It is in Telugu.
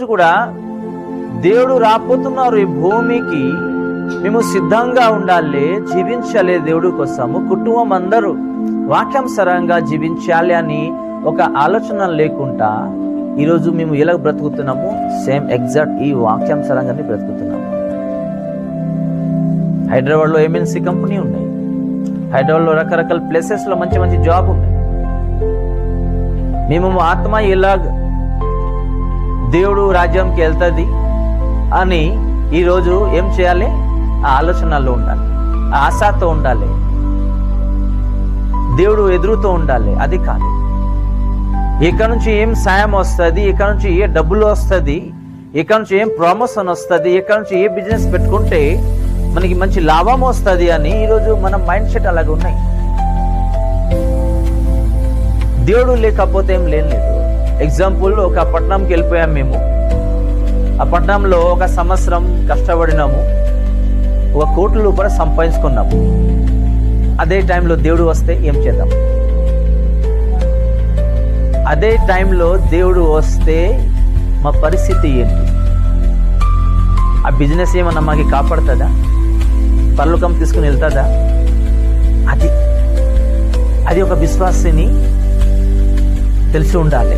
కూడా దేవుడు రాబోతున్నారు ఈ భూమికి, మేము సిద్ధంగా ఉండాలి, జీవించాలి దేవుడి కోసము. కుటుంబం అందరూ వాక్యానుసారంగా జీవించాలి అని ఒక ఆలోచన లేకుండా ఈరోజు మేము ఎలా బ్రతుకుతున్నాము, సేమ్ ఎగ్జాక్ట్ ఈ వాక్యానుసారంగానే బ్రతుకుతున్నాము. హైదరాబాద్లో ఎంఎన్సి కంపెనీ ఉన్నాయి, హైదరాబాద్లో రకరకాల ప్లేసెస్లో మంచి మంచి జాబ్ ఉన్నాయి. మేము ఆత్మ ఎలాగ దేవుడు రాజ్యంకి వెళ్తుంది అని ఈరోజు ఏం చేయాలి, ఆ ఆలోచనలో ఉండాలి, ఆ ఆశతో ఉండాలి, దేవుడు ఎదురుతో ఉండాలి. అది కాదు ఇక్కడ నుంచి ఏం సాయం వస్తుంది, ఇక్కడ నుంచి ఏ డబ్బులు వస్తుంది, ఇక్కడ నుంచి ఏం ప్రమోషన్ వస్తుంది, ఇక్కడ నుంచి ఏ బిజినెస్ పెట్టుకుంటే మనకి మంచి లాభం వస్తుంది అని ఈరోజు మన మైండ్ సెట్ అలాగే ఉన్నాయి. దేవుడు లేకపోతే ఏం లేదు. ఎగ్జాంపుల్, ఒక పట్టణంకి వెళ్ళిపోయాం మేము. ఆ పట్టణంలో ఒక సంవత్సరం కష్టపడినాము, 1 కోటి రూపాయలు సంపాదించుకున్నాము. అదే టైంలో దేవుడు వస్తే ఏం చేద్దాం? అదే టైంలో దేవుడు వస్తే మా పరిస్థితి ఏంటి? ఆ బిజినెస్ ఏమన్నా మాకు కాపాడుతుందా? పరలోకం తీసుకుని వెళ్తుందా? అది ఒక విశ్వాసిని తెలిసి ఉండాలి.